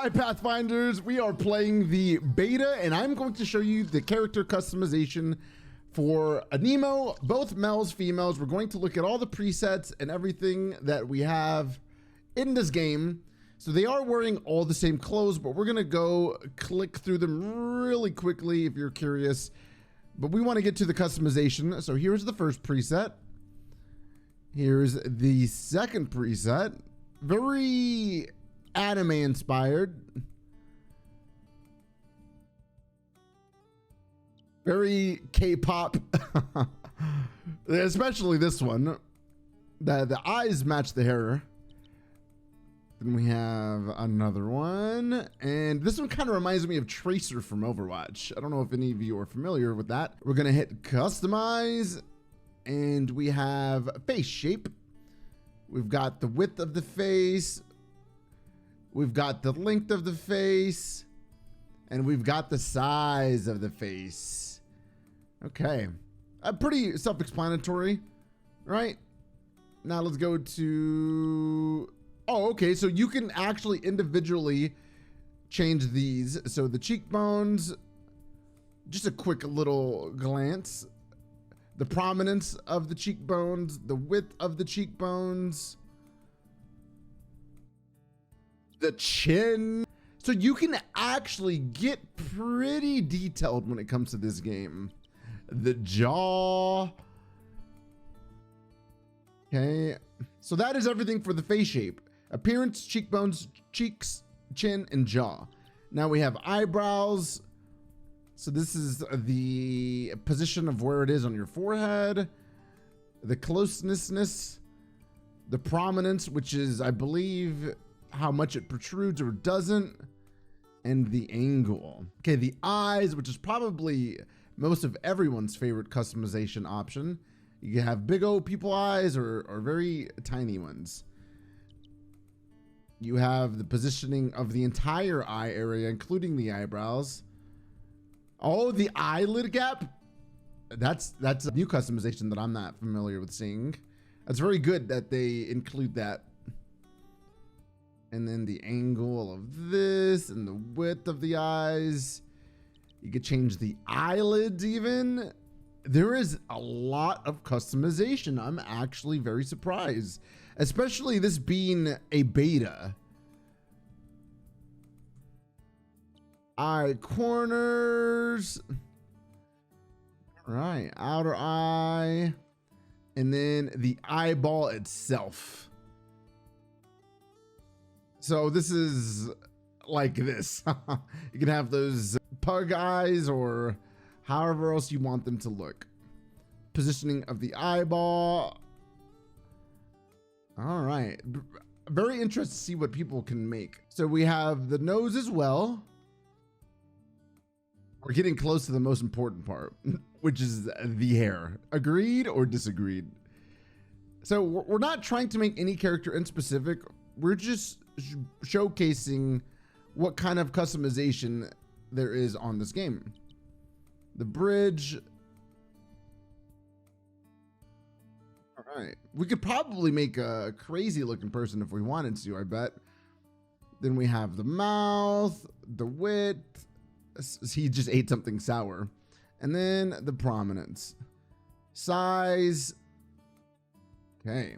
Hi Pathfinders, we are playing the beta and I'm going to show you the character customization for Aniimo, both males, females. We're going to look at all the presets and everything that we have in this game. So they are wearing all the same clothes, but we're gonna go click through them really quickly if you're curious. But we want to get to the customization. So here's the first preset. Here's the second preset. Very anime inspired. Very K-pop. Especially this one. The eyes match the hair. Then we have another one. And this one kind of reminds me of Tracer from Overwatch. I don't know if any of you are familiar with that. We're going to hit customize. And we have face shape. We've got the width of the face. We've got the length of the face. And we've got the size of the face. Okay. Pretty self-explanatory, right? Now let's go to... Oh, okay. So you can actually individually change these. So the cheekbones, just a quick little glance. The prominence of the cheekbones, the width of the cheekbones, the chin. So you can actually get pretty detailed when it comes to this game. The jaw. Okay. So that is everything for the face shape. Appearance, cheekbones, cheeks, chin, and jaw. Now we have eyebrows. So this is the position of where it is on your forehead, the closeness, the prominence, which is, I believe, how much it protrudes or doesn't, and the angle. Okay, the eyes, which is probably most of everyone's favorite customization option. You can have big old people eyes or very tiny ones. You have the positioning of the entire eye area, including the eyebrows. Oh, the eyelid gap. That's a new customization that I'm not familiar with seeing. That's very good that they include that. And then the angle of this and the width of the eyes. You could change the eyelids even. There is a lot of customization. I'm actually very surprised, especially this being a beta. Eye corners. All right, outer eye. And then the eyeball itself. So this is like this. You can have those pug eyes or however else you want them to look. Positioning of the eyeball. All right. Very interested to see what people can make. So we have the nose as well. We're getting close to the most important part, which is the hair. Agreed or disagreed? So we're not trying to make any character in specific. We're just showcasing what kind of customization there is on this game. The bridge. All right. We could probably make a crazy looking person if we wanted to, I bet. Then we have the mouth, the width. He just ate something sour. And then the prominence. Size. Okay.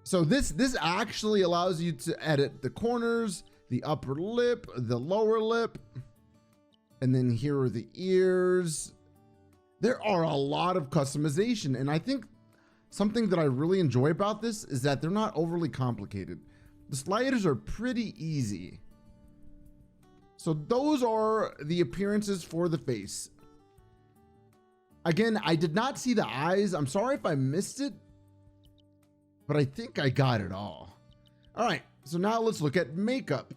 So this actually allows you to edit the corners, the upper lip, the lower lip. And then here are the ears. There are a lot of customization. And I think something that I really enjoy about this is that they're not overly complicated. The sliders are pretty easy. So those are the appearances for the face. Again, I did not see the eyes. I'm sorry if I missed it, but I think I got it all. All right, so now let's look at makeup.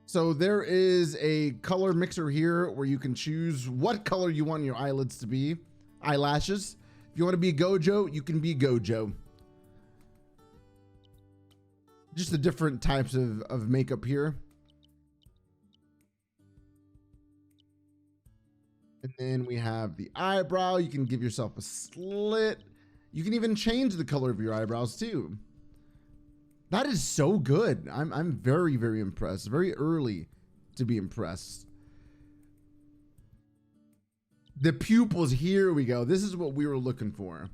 So there is a color mixer here where you can choose what color you want your eyelids to be. Eyelashes. If you want to be Gojo, you can be Gojo. Just the different types of makeup here. And then we have the eyebrow. You can give yourself a slit. You can even change the color of your eyebrows too. That is so good. I'm very, very impressed. Very early to be impressed. The pupils, here we go. This is what we were looking for.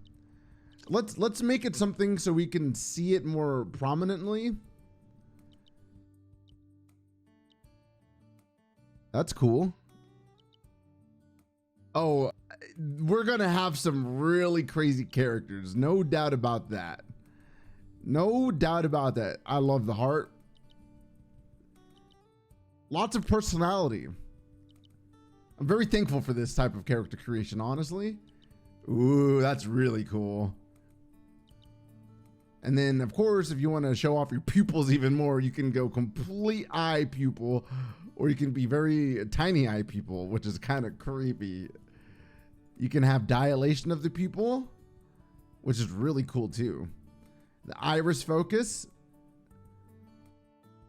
Let's make it something so we can see it more prominently. That's cool. Oh, we're gonna have some really crazy characters. No doubt about that. No doubt about that. I love the heart. Lots of personality. I'm very thankful for this type of character creation, honestly. Ooh, that's really cool. And then, of course, if you want to show off your pupils even more, you can go complete eye pupil, or you can be very tiny eye pupil, which is kind of creepy. You can have dilation of the pupil, which is really cool too. The iris focus.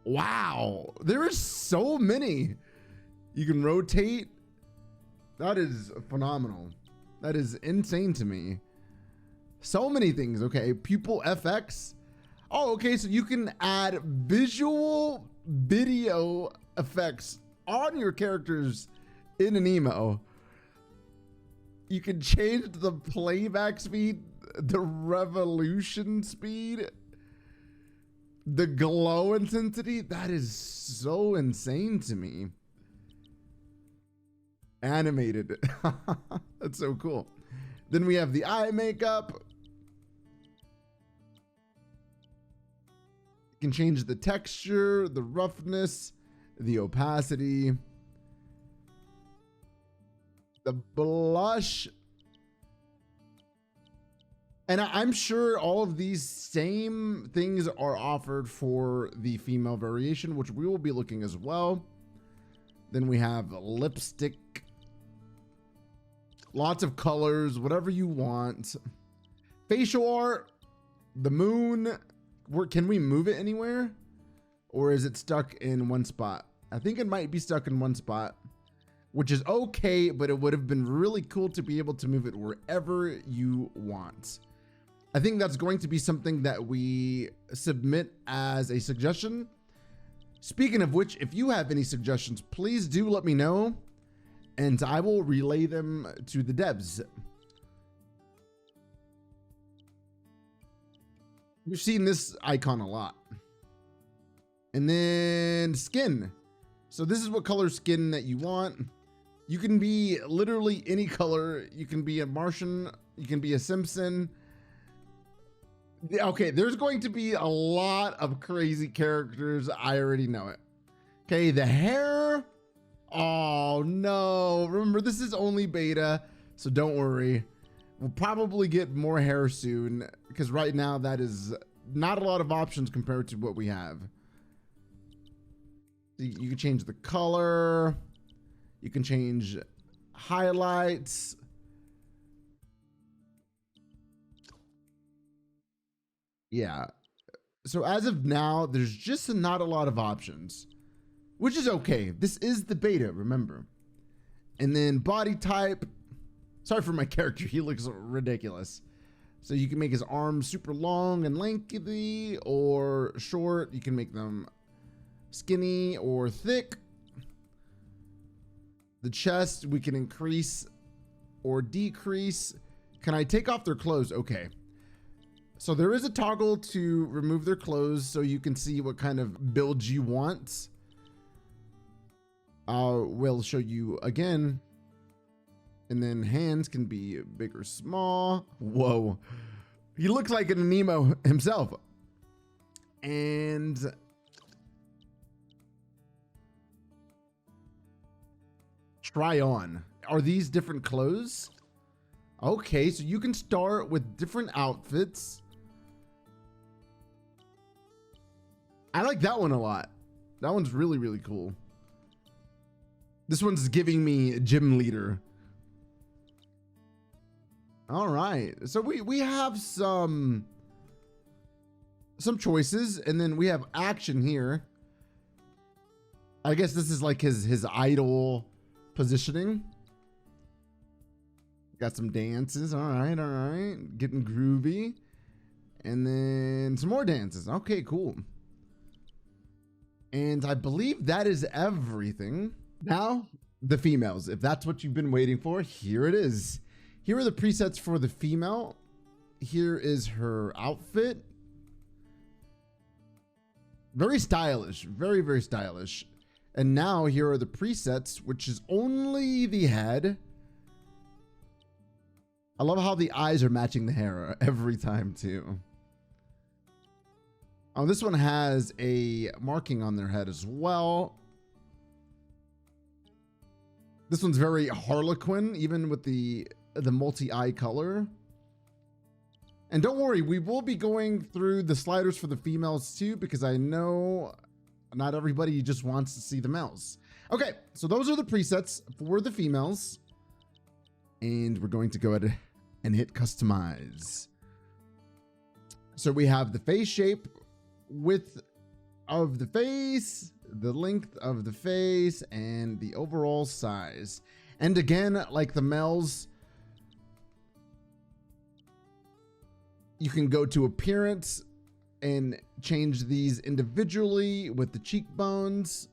Wow, there are so many. You can rotate. That is phenomenal. That is insane to me. So many things. Okay, pupil FX. Oh, okay, so you can add visual video effects on your characters in Aniimo. You can change the playback speed, the revolution speed, the glow intensity. That is so insane to me. Animated. That's so cool. Then we have the eye makeup. You can change the texture, the roughness, the opacity, the blush. And I'm sure all of these same things are offered for the female variation, which we will be looking as well. Then we have lipstick. Lots of colors, whatever you want. Facial art, the moon. Can we move it anywhere? Or is it stuck in one spot? I think it might be stuck in one spot, which is okay, but it would have been really cool to be able to move it wherever you want. I think that's going to be something that we submit as a suggestion. Speaking of which, if you have any suggestions, please do let me know, and I will relay them to the devs. We've seen this icon a lot. And then skin. So this is what color skin that you want. You can be literally any color. You can be a Martian. You can be a Simpson. Okay, there's going to be a lot of crazy characters. I already know it. Okay, the hair. Oh no, remember this is only beta, so don't worry. We'll probably get more hair soon, because right now that is not a lot of options compared to what we have. You can change the color. You can change highlights. Yeah. So as of now, there's just not a lot of options, which is okay. This is the beta, remember. And then body type. Sorry for my character. He looks ridiculous. So you can make his arms super long and lengthy or short. You can make them skinny or thick. The chest, we can increase or decrease. Can I take off their clothes? Okay. So there is a toggle to remove their clothes so you can see what kind of build you want. We'll show you again. And then hands can be big or small. Whoa. He looks like an Aniimo himself. And try on. Are these different clothes? Okay, so you can start with different outfits. I like that one a lot. That one's really, really cool. This one's giving me gym leader. All right, so we have some choices, and then we have action here. I guess this is like his idol positioning. Got some dances. All right, getting groovy. And then some more dances. Okay, cool. And I believe that is everything. Now, the females. If that's what you've been waiting for, here it is. Here are the presets for the female. Here is her outfit. Very stylish. Very, very stylish. And now here are the presets, which is only the head. I love how the eyes are matching the hair every time too. Oh, this one has a marking on their head as well. This one's very Harlequin, even with the multi-eye color. And don't worry, we will be going through the sliders for the females too, because I know not everybody just wants to see the males. Okay, so those are the presets for the females. And we're going to go ahead and hit customize. So we have the face shape, width of the face, the length of the face, and the overall size. And again, like the males, you can go to appearance and change these individually with the cheekbones,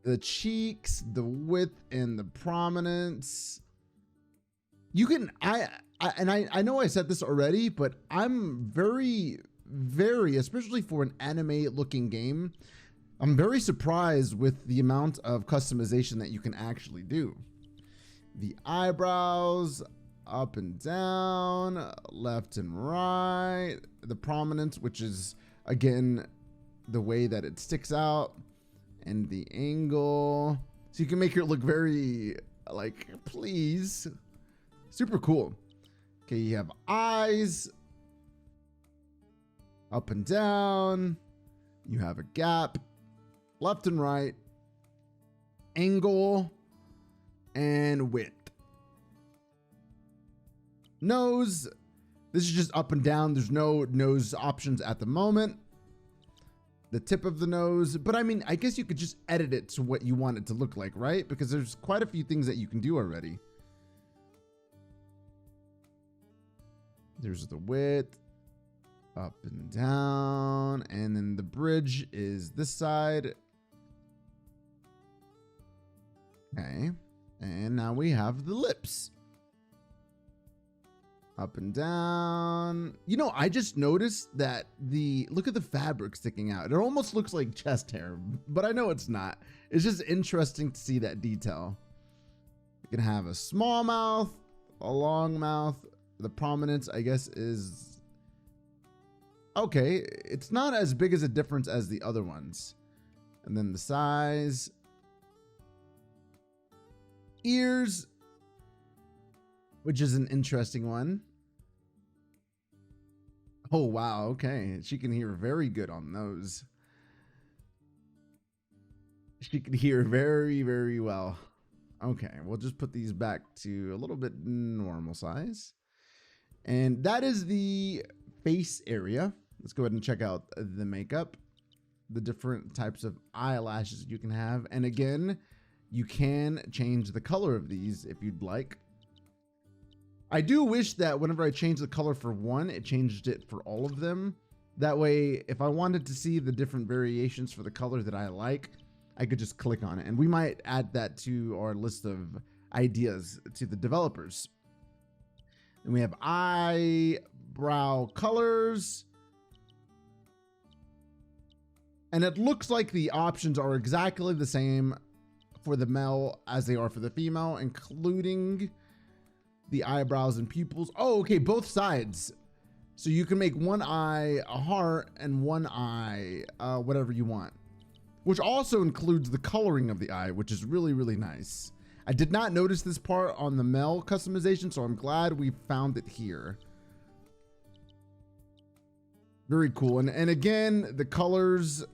the cheeks, the width, and the prominence. You can, I know I said this already, but I'm very, especially for an anime looking game, I'm very surprised with the amount of customization that you can actually do. The eyebrows, up and down, left and right, the prominence, which is again the way that it sticks out, and the angle, so you can make it look very like, please, super cool. Okay, you have eyes, up and down, you have a gap, left and right, angle, and width. Nose, this is just up and down. There's no nose options at the moment. The tip of the nose, but I mean, I guess you could just edit it to what you want it to look like, right? Because there's quite a few things that you can do already. There's the width, up and down, and then the bridge is this side. Okay, and now we have the lips. Up and down. You know, I just noticed that look at the fabric sticking out. It almost looks like chest hair, but I know it's not. It's just interesting to see that detail. You can have a small mouth, a long mouth. The prominence, I guess, is okay. It's not as big as a difference as the other ones. And then the size. Ears, which is an interesting one. Oh, wow. Okay. She can hear very good on those. She can hear very, very well. Okay. We'll just put these back to a little bit normal size. And that is the face area. Let's go ahead and check out the makeup, the different types of eyelashes you can have. And again, you can change the color of these if you'd like. I do wish that whenever I change the color for one, it changed it for all of them. That way, if I wanted to see the different variations for the color that I like, I could just click on it. And we might add that to our list of ideas to the developers. And we have eyebrow colors. And it looks like the options are exactly the same for the male as they are for the female, including the eyebrows and pupils. Oh, okay, both sides. So you can make one eye a heart and one eye whatever you want, which also includes the coloring of the eye, which is really, really nice. I did not notice this part on the male customization, so I'm glad we found it here. Very cool. And again, the colors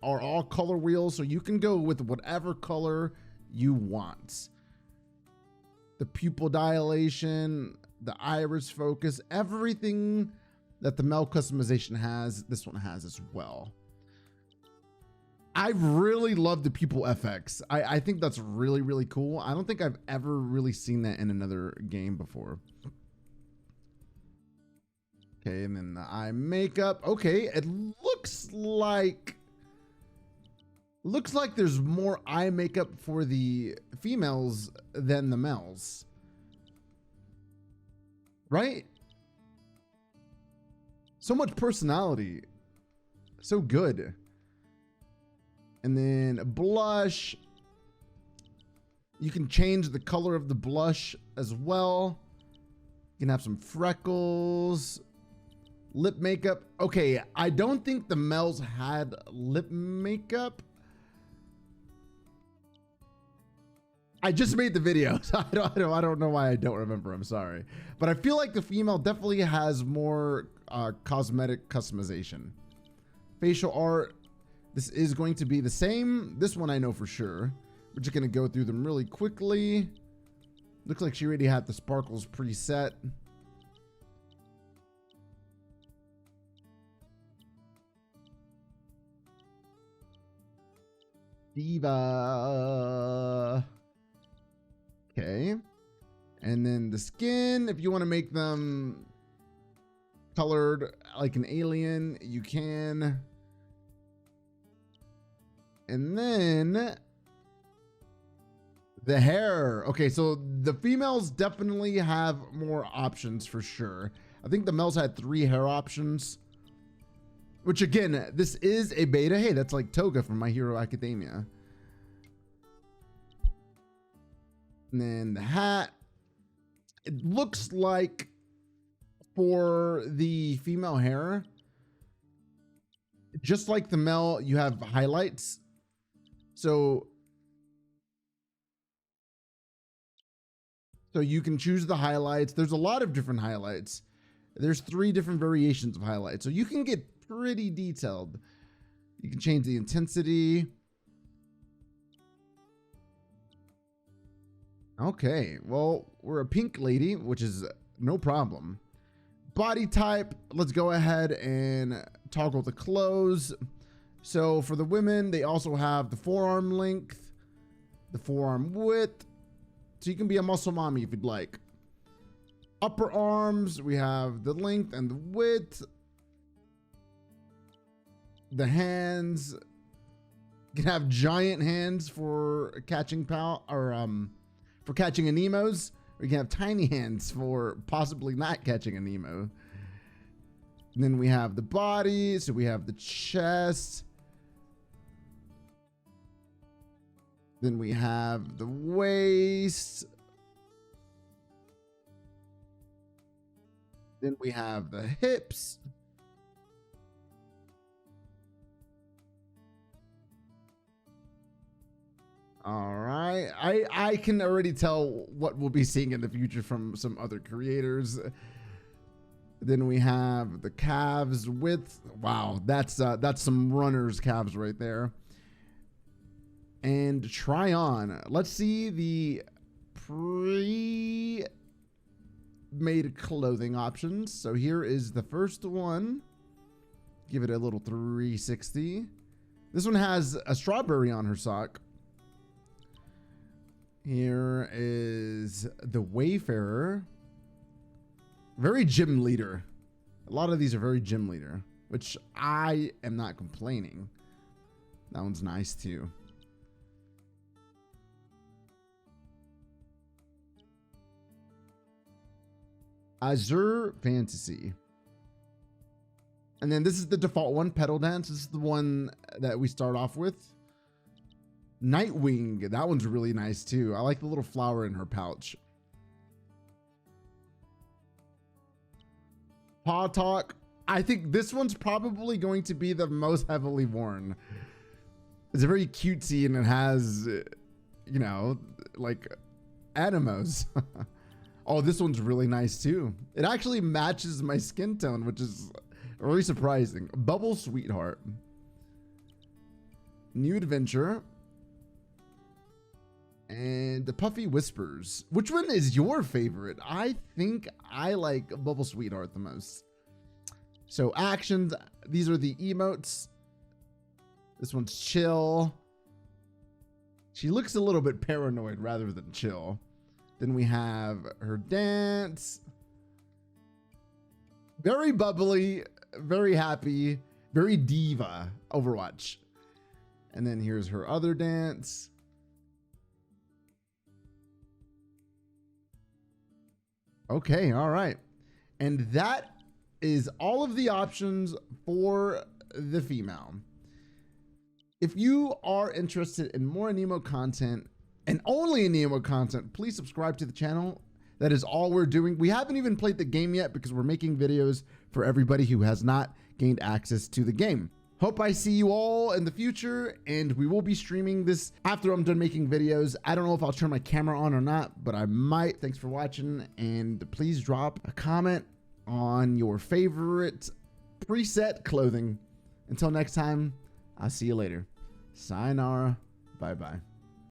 are all color wheels, so you can go with whatever color you want. The pupil dilation, the iris focus, everything that the male customization has, this one has as well. I really love the pupil FX. I think that's really, really cool. I don't think I've ever really seen that in another game before. Okay, and then the eye makeup. Okay, it looks like there's more eye makeup for the females than the males. Right? So much personality. So good. And then blush. You can change the color of the blush as well. You can have some freckles. Lip makeup. Okay, I don't think the males had lip makeup. I just made the video, so I don't know why I don't remember. I'm sorry, but I feel like the female definitely has more cosmetic customization. Facial art. This is going to be the same. This one I know for sure. We're just gonna go through them really quickly. Looks like she already had the sparkles preset. Diva. Okay. And then the skin, if you want to make them colored like an alien, you can. And then the hair. Okay, so the females definitely have more options for sure. I think the males had 3 hair options. Which again, this is a beta. Hey, that's like Toga from My Hero Academia. And then the hat. It looks like for the female hair, just like the male, you have highlights. So you can choose the highlights. There's a lot of different highlights. There's 3 different variations of highlights. So you can get pretty detailed. You can change the intensity. Okay, well, we're a pink lady, which is no problem. Body type, let's go ahead and toggle the clothes. So for the women, they also have the forearm length, the forearm width. So you can be a muscle mommy if you'd like. Upper arms, we have the length and the width. The hands, you can have giant hands for catching for catching Animos, or you can have tiny hands for possibly not catching a Nemo. And then we have the body, so we have the chest. Then we have the waist. Then we have the hips. All right. I can already tell what we'll be seeing in the future from some other creators. Then we have the calves width. Wow, that's some runner's calves right there. And try on. Let's see the pre-made clothing options. So here is the first one. Give it a little 360. This one has a strawberry on her sock. Here is the Wayfarer. Very gym leader. A lot of these are very gym leader, which I am not complaining. That one's nice too. Azure Fantasy. And then this is the default one, Pedal Dance. This is the one that we start off with. Nightwing, that one's really nice too. I like the little flower in her pouch. Paw Talk, I think this one's probably going to be the most heavily worn. It's very cutesy and it has, you know, like animos. Oh, this one's really nice too. It actually matches my skin tone, which is really surprising. Bubble Sweetheart. New Adventure. And the Puffy Whispers. Which one is your favorite? I think I like Bubble Sweetheart the most. So actions, these are the emotes. This one's chill. She looks a little bit paranoid rather than chill. Then we have her dance. Very bubbly, very happy, very diva Overwatch. And then here's her other dance. Okay, all right. And that is all of the options for the female. If you are interested in more Aniimo content and only Aniimo content, please subscribe to the channel. That is all we're doing. We haven't even played the game yet because we're making videos for everybody who has not gained access to the game. Hope I see you all in the future, and we will be streaming this after I'm done making videos. I don't know if I'll turn my camera on or not, but I might. Thanks for watching, and please drop a comment on your favorite preset clothing. Until next time, I'll see you later. Sayonara. Bye-bye.